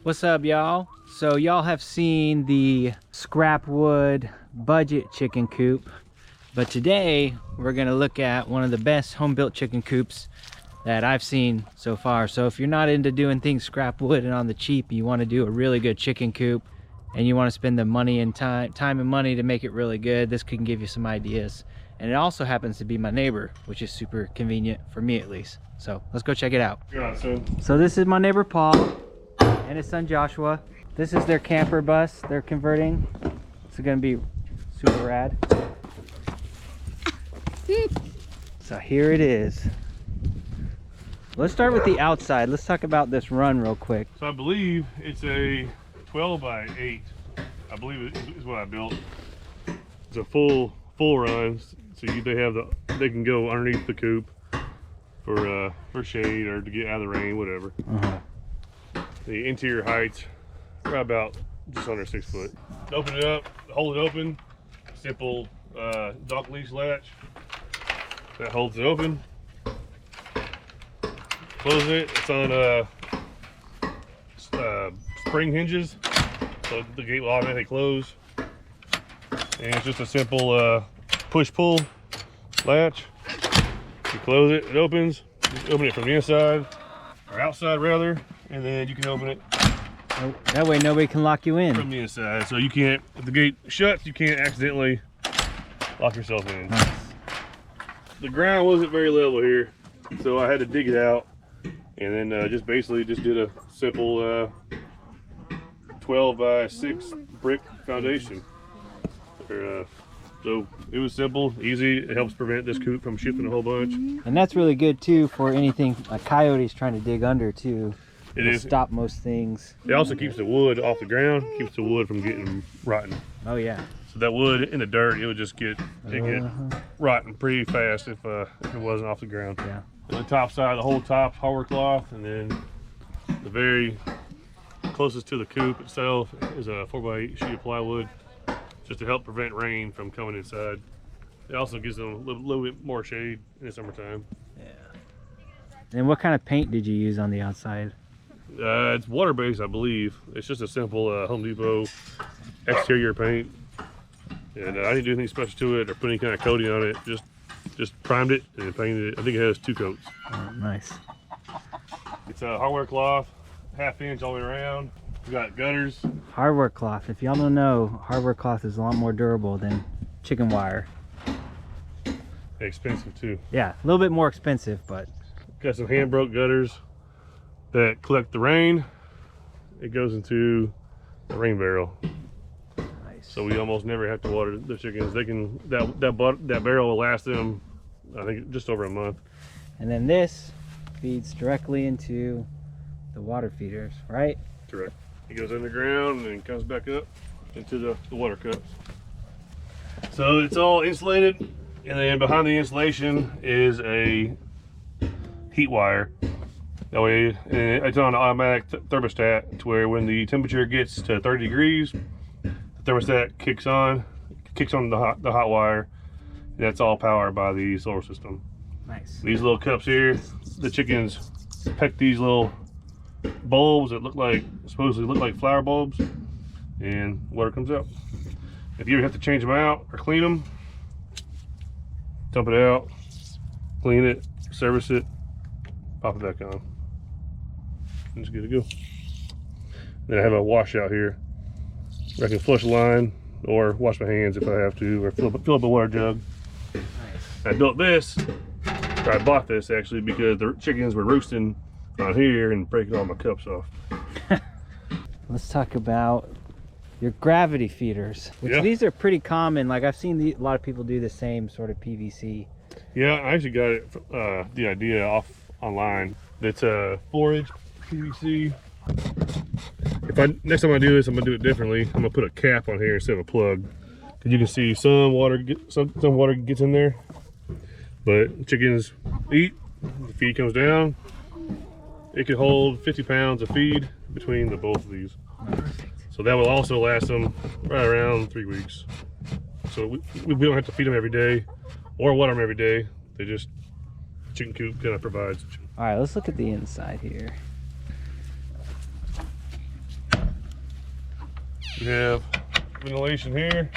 What's up, y'all? So y'all have seen the scrap wood budget chicken coop, but today we're gonna look at one of the best home-built chicken coops that I've seen so far. So if you're not into doing things scrap wood and on the cheap, you want to do a really good chicken coop and you want to spend the money and time and money to make it really good, this can give you some ideas. And it also happens to be my neighbor, which is super convenient for me at least. So let's go check it out. So this is my neighbor Paul and his son Joshua. This is their camper bus they're converting. It's gonna be super rad. So here it is. Let's start with the outside. Let's talk about this run real quick. So I believe it's a 12 by 8. I believe it is what I built. It's a full run, so they can go underneath the coop for shade or to get out of the rain, whatever. The interior height's right about just under 6 foot. Open it up, hold it open. Simple dock leash latch that holds it open. Close it. It's on spring hinges, so the gate will automatically close. And it's just a simple push-pull latch. You close it, it opens. You open it from the inside, or outside rather, and then you can open it. That way nobody can lock you in. From the inside, so you can't, if the gate shuts, you can't accidentally lock yourself in. Nice. The ground wasn't very level here, so I had to dig it out. And then just did a simple 12 by 6 brick foundation. So it was simple, easy. It helps prevent this coop from shifting a whole bunch. And that's really good too for anything like coyotes trying to dig under too. It'll stop most things. It also keeps the wood off the ground, keeps the wood from getting rotten. Oh yeah. So that wood in the dirt, it would just get rotten pretty fast if it wasn't off the ground. Yeah. And the top side, the whole top hardware cloth, and then the very closest to the coop itself is a 4x8 sheet of plywood, just to help prevent rain from coming inside. It also gives them a little bit more shade in the summertime. Yeah. And what kind of paint did you use on the outside? It's water-based, I believe. It's just a simple Home Depot exterior paint, and I didn't do anything special to it or put any kind of coating on it. Just primed it and painted it. I think it has 2 coats. Oh, nice. It's a hardware cloth, 1/2 inch all the way around. We got gutters. Hardware cloth. If y'all don't know, hardware cloth is a lot more durable than chicken wire. Expensive too. Yeah, a little bit more expensive, but. Got some hand broke gutters that collect the rain. It goes into the rain barrel. Nice. So we almost never have to water the chickens. They can that barrel will last them, I think, just over a month. And then this feeds directly into the water feeders, right? Correct. It goes underground and then comes back up into the water cups. So it's all insulated, and then behind the insulation is a heat wire. That way, it's on an automatic thermostat to where when the temperature gets to 30 degrees, the thermostat kicks on the hot wire. And that's all powered by the solar system. Nice. These little cups here, the chickens peck these little bulbs that supposedly look like flower bulbs, and water comes out. If you ever have to change them out or clean them, dump it out, clean it, service it, pop it back on. And it's good to go. Then I have a washout here where I can flush a line or wash my hands if I have to, or fill up a water jug. Nice. I built this, or I bought this actually, because the chickens were roosting on here and breaking all my cups off. Let's talk about your gravity feeders, which these are pretty common. Like I've seen a lot of people do the same sort of PVC. Yeah, I actually got it, the idea off online. It's a 4-inch PVC. Next time I do this, I'm gonna do it differently. I'm gonna put a cap on here instead of a plug, because you can see some water gets in there. But chickens eat, the feed comes down. It could hold 50 pounds of feed between both of these. So that will also last them right around 3 weeks. So we don't have to feed them every day or water them every day. They just, chicken coop kind of provides. All right, let's look at the inside here. You have ventilation here.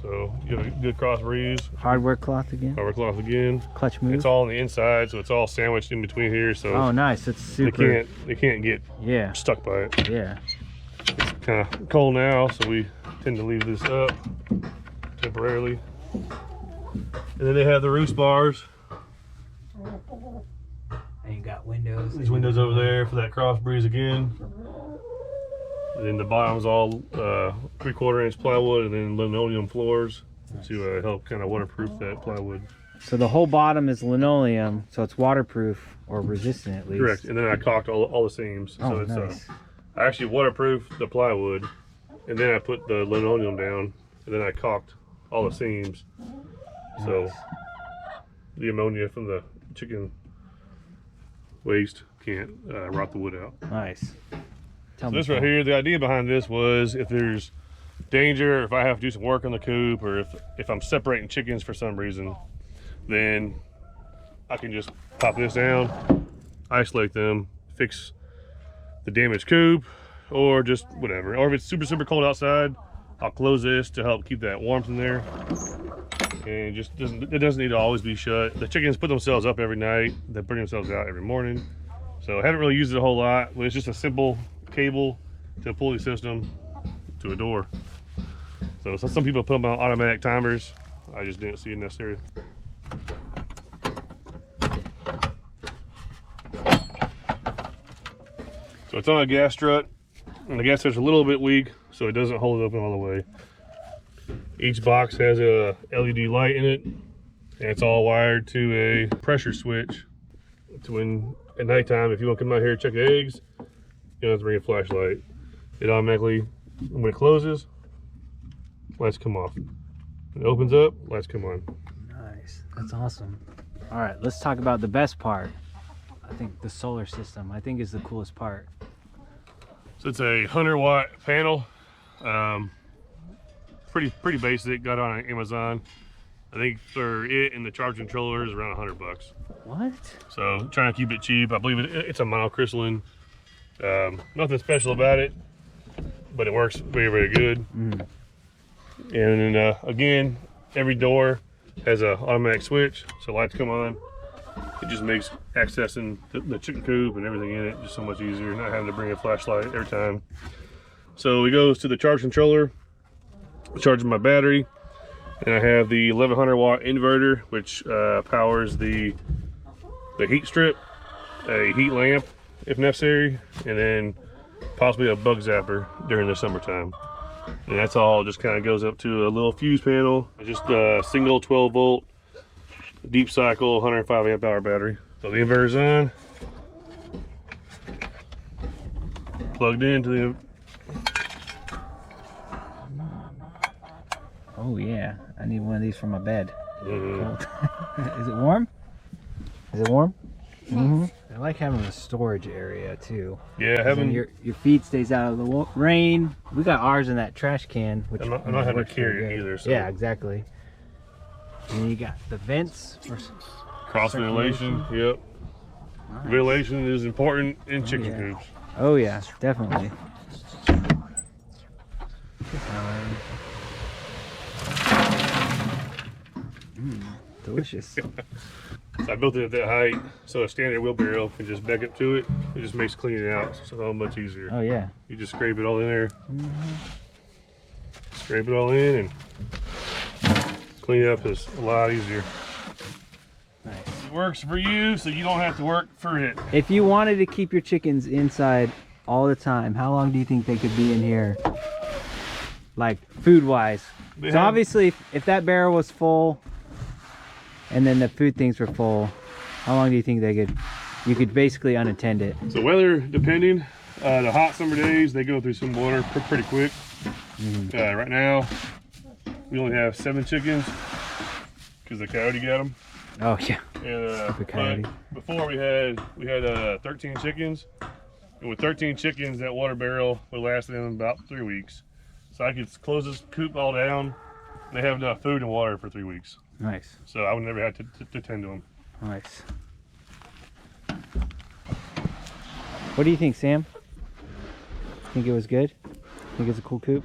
So you have a good cross breeze. Hardware cloth again. Hardware cloth again. Clutch move. It's all on the inside, so it's all sandwiched in between here. So oh, nice. It's super. They can't get stuck by it. Yeah. It's kind of cold now, so we tend to leave this up temporarily. And then they have the roost bars. And you got windows. These windows over there for that cross breeze again. And then the bottom's all 3/4 inch plywood and then linoleum floors to help kind of waterproof that plywood. So the whole bottom is linoleum, so it's waterproof or resistant at least. Correct. And then I caulked all the seams. Oh, so it's nice. I actually waterproofed the plywood, and then I put the linoleum down, and then I caulked all the seams. Nice. So the ammonia from the chicken waste can't rot the wood out. Nice. So this right here, the idea behind this was if there's danger, if I have to do some work on the coop, or if I'm separating chickens for some reason, then I can just pop this down, isolate them, fix the damaged coop, or just whatever. Or if it's super cold outside, I'll close this to help keep that warmth in there. And it doesn't need to always be shut. The chickens put themselves up every night. They bring themselves out every morning. So I haven't really used it a whole lot, but it's just a simple cable to a pulley system to a door. So some people put them on automatic timers. I just didn't see it necessary. So it's on a gas strut, and the gas strut's a little bit weak, so it doesn't hold it open all the way. Each box has a LED light in it, and it's all wired to a pressure switch. To when at nighttime, if you want to come out here and check the eggs, you don't have to bring a flashlight. It automatically, when it closes, lights come off. When it opens up, lights come on. Nice. That's awesome. All right, let's talk about the best part. I think the solar system, I think, is the coolest part. So it's a 100-watt panel. Pretty basic. Got it on Amazon. I think for it and the charge controller is around $100. What? So trying to keep it cheap. I believe it's a monocrystalline. Nothing special about it, but it works very good. And then again, every door has an automatic switch, so lights come on. It just makes accessing the chicken coop and everything in it just so much easier, not having to bring a flashlight every time. So it goes to the charge controller, charging my battery, and I have the 1100-watt inverter, which powers the heat strip, a heat lamp if necessary, and then possibly a bug zapper during the summertime. And that's all just kind of goes up to a little fuse panel, just a single 12-volt deep cycle 105 amp hour battery. So the inverter's on, plugged into the. Oh yeah, I need one of these for my bed. Mm-hmm. Is it warm? Is it warm? Mm-hmm. I like having a storage area too. Yeah, having your feed stays out of the rain. We got ours in that trash can, which I'm not having to carry it either. So. Yeah, exactly. And then you got the vents for cross ventilation. Yep. Nice. Ventilation is important in chicken coops. Oh yeah, definitely. Delicious. So I built it at that height, so a standard wheelbarrow can just back up to it. It just makes cleaning out so much easier. Oh yeah. You just scrape it all in there. Scrape it all in and clean it up is a lot easier. Nice. It works for you, so you don't have to work for it. If you wanted to keep your chickens inside all the time, how long do you think they could be in here? Like food wise. So obviously if that barrel was full and then the food things were full, how long do you think you could basically unattend it? So weather depending, the hot summer days, they go through some water pretty quick. Right now, we only have 7 chickens because the coyote got them. Oh yeah. And, coyote. Before we had 13 chickens, and with 13 chickens, that water barrel would last them about 3 weeks. So I could close this coop all down. And they have enough food and water for 3 weeks. Nice. So I would never have to tend to them. Nice. What do you think, Sam? Think it was good? Think it's a cool coop?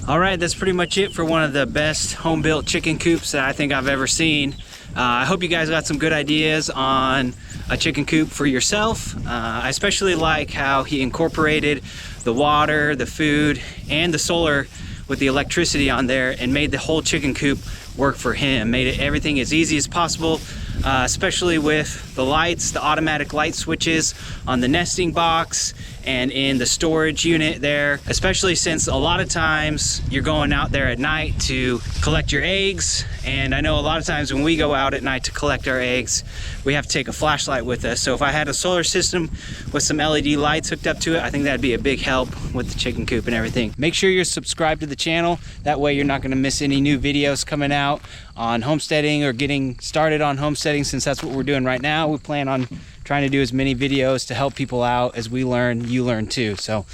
All right, that's pretty much it for one of the best home-built chicken coops that I think I've ever seen. I hope you guys got some good ideas on a chicken coop for yourself. I especially like how he incorporated the water, the food, and the solar with the electricity on there and made the whole chicken coop work for him. Made it everything as easy as possible, especially with the lights, the automatic light switches on the nesting box and in the storage unit there, especially since a lot of times you're going out there at night to collect your eggs. And I know a lot of times when we go out at night to collect our eggs, we have to take a flashlight with us. So if I had a solar system with some LED lights hooked up to it, I think that'd be a big help with the chicken coop and everything. Make sure you're subscribed to the channel. That way you're not gonna miss any new videos coming out on homesteading or getting started on homesteading, since that's what we're doing right now. We plan on trying to do as many videos to help people out. As we learn, you learn too. So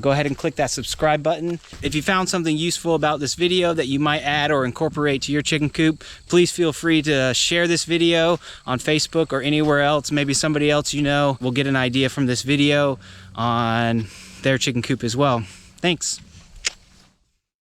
go ahead and click that subscribe button. If you found something useful about this video that you might add or incorporate to your chicken coop, please feel free to share this video on Facebook or anywhere else. Maybe somebody else you know will get an idea from this video on their chicken coop as well. Thanks.